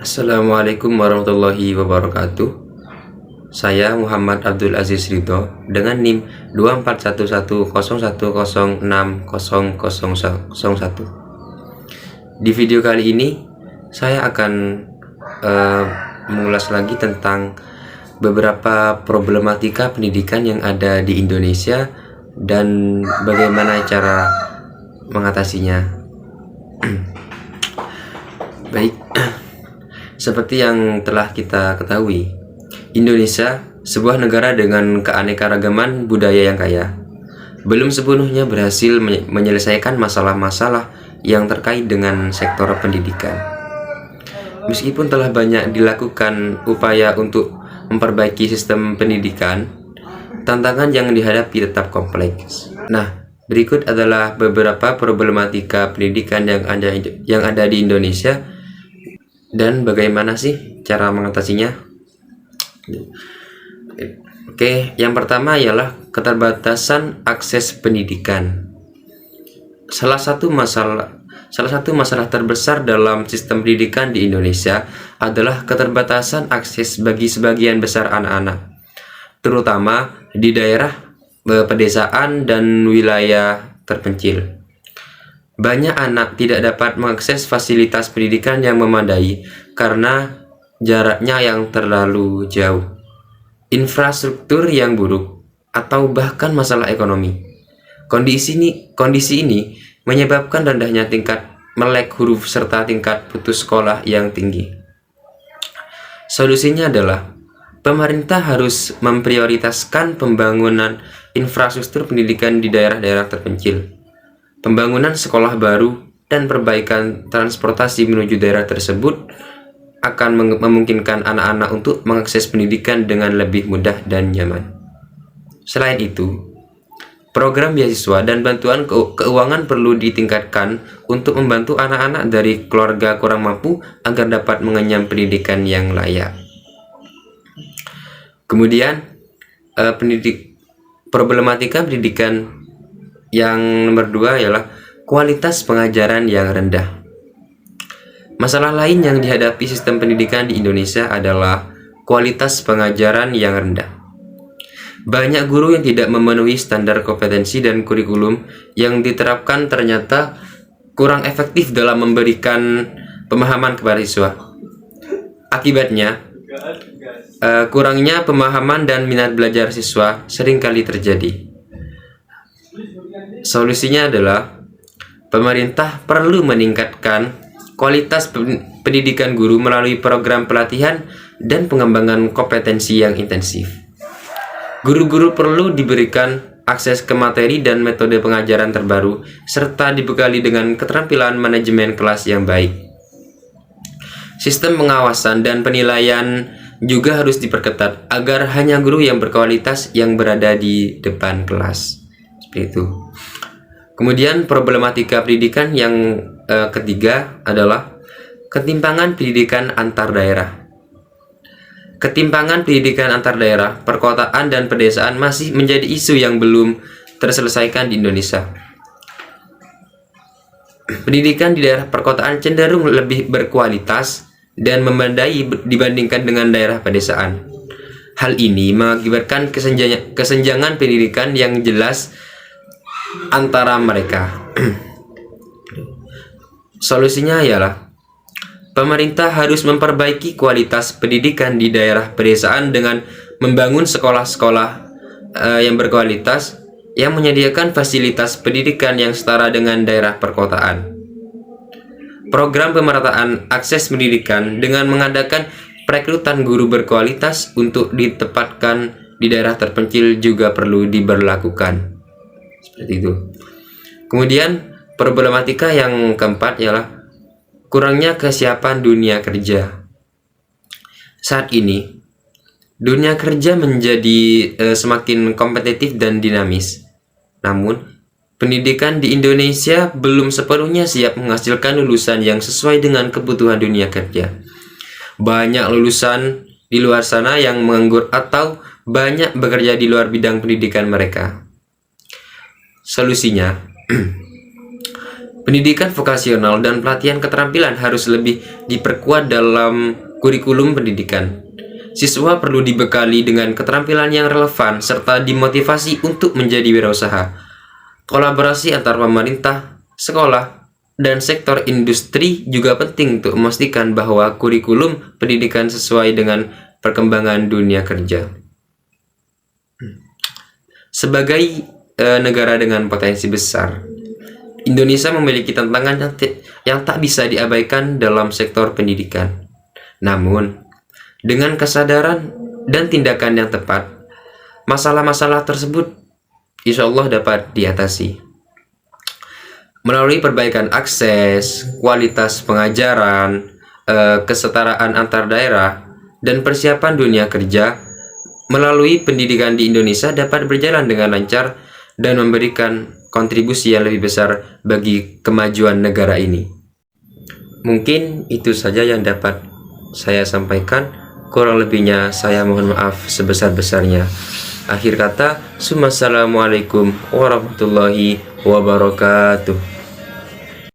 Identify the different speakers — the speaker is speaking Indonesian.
Speaker 1: Assalamualaikum warahmatullahi wabarakatuh. Saya Muhammad Abdul Aziz Ridho dengan NIM 241110060001. Di video kali ini saya akan mengulas lagi tentang beberapa problematika pendidikan yang ada di Indonesia dan bagaimana cara mengatasinya. Baik, seperti yang telah kita ketahui, Indonesia, sebuah negara dengan keanekaragaman budaya yang kaya, belum sepenuhnya berhasil menyelesaikan masalah-masalah yang terkait dengan sektor pendidikan. Meskipun telah banyak dilakukan upaya untuk memperbaiki sistem pendidikan, tantangan yang dihadapi tetap kompleks. Nah, berikut adalah beberapa problematika pendidikan yang ada di Indonesia dan bagaimana sih cara mengatasinya. Oke, yang pertama ialah keterbatasan akses pendidikan. Salah satu masalah terbesar dalam sistem pendidikan di Indonesia adalah keterbatasan akses bagi sebagian besar anak-anak, terutama di daerah pedesaan dan wilayah terpencil. Banyak anak tidak dapat mengakses fasilitas pendidikan yang memadai karena jaraknya yang terlalu jauh, infrastruktur yang buruk, atau bahkan masalah ekonomi. Kondisi ini menyebabkan rendahnya tingkat melek huruf serta tingkat putus sekolah yang tinggi. Solusinya adalah pemerintah harus memprioritaskan pembangunan infrastruktur pendidikan di daerah-daerah terpencil, pembangunan sekolah baru, dan perbaikan transportasi menuju daerah tersebut akan memungkinkan anak-anak untuk mengakses pendidikan dengan lebih mudah dan nyaman. Selain itu, program beasiswa dan bantuan keuangan perlu ditingkatkan untuk membantu anak-anak dari keluarga kurang mampu agar dapat mengenyam pendidikan yang layak. Kemudian, problematika pendidikan yang nomor 2 ialah kualitas pengajaran yang rendah. Masalah lain yang dihadapi sistem pendidikan di Indonesia adalah kualitas pengajaran yang rendah. Banyak guru yang tidak memenuhi standar kompetensi dan kurikulum yang diterapkan ternyata kurang efektif dalam memberikan pemahaman kepada siswa. Akibatnya, kurangnya pemahaman dan minat belajar siswa seringkali terjadi. Solusinya adalah pemerintah perlu meningkatkan kualitas pendidikan guru melalui program pelatihan dan pengembangan kompetensi yang intensif. Guru-guru perlu diberikan akses ke materi dan metode pengajaran terbaru serta dibekali dengan keterampilan manajemen kelas yang baik. Sistem pengawasan dan penilaian juga harus diperketat agar hanya guru yang berkualitas yang berada di depan kelas. Seperti itu. Kemudian problematika pendidikan yang ketiga adalah ketimpangan pendidikan antar daerah. Ketimpangan pendidikan antar daerah, perkotaan dan pedesaan masih menjadi isu yang belum terselesaikan di Indonesia. Pendidikan di daerah perkotaan cenderung lebih berkualitas dan memadai dibandingkan dengan daerah pedesaan. Hal ini mengakibatkan kesenjangan pendidikan yang jelas antara mereka. Solusinya ialah pemerintah harus memperbaiki kualitas pendidikan di daerah pedesaan dengan membangun sekolah-sekolah yang berkualitas yang menyediakan fasilitas pendidikan yang setara dengan daerah perkotaan. Program pemerataan akses pendidikan dengan mengadakan perekrutan guru berkualitas untuk ditempatkan di daerah terpencil juga perlu diberlakukan. Seperti itu. Kemudian problematika yang keempat ialah kurangnya kesiapan dunia kerja. Saat ini, dunia kerja menjadi semakin kompetitif dan dinamis. Namun, pendidikan di Indonesia belum sepenuhnya siap menghasilkan lulusan yang sesuai dengan kebutuhan dunia kerja. Banyak lulusan di luar sana yang menganggur atau banyak bekerja di luar bidang pendidikan mereka. Solusinya, Pendidikan vokasional dan pelatihan keterampilan harus lebih diperkuat dalam kurikulum pendidikan. Siswa perlu dibekali dengan keterampilan yang relevan serta dimotivasi untuk menjadi wirausaha. Kolaborasi antar pemerintah, sekolah, dan sektor industri juga penting untuk memastikan bahwa kurikulum pendidikan sesuai dengan perkembangan dunia kerja. Sebagai negara dengan potensi besar, Indonesia memiliki tantangan yang tak bisa diabaikan dalam sektor pendidikan. Namun, dengan kesadaran dan tindakan yang tepat, masalah-masalah tersebut insya Allah dapat diatasi. Melalui perbaikan akses, kualitas pengajaran, kesetaraan antar daerah, dan persiapan dunia kerja, melalui pendidikan di Indonesia dapat berjalan dengan lancar dan memberikan kontribusi yang lebih besar bagi kemajuan negara ini. Mungkin itu saja yang dapat saya sampaikan. Kurang lebihnya saya mohon maaf sebesar-besarnya. Akhir kata, Assalamualaikum warahmatullahi wabarakatuh.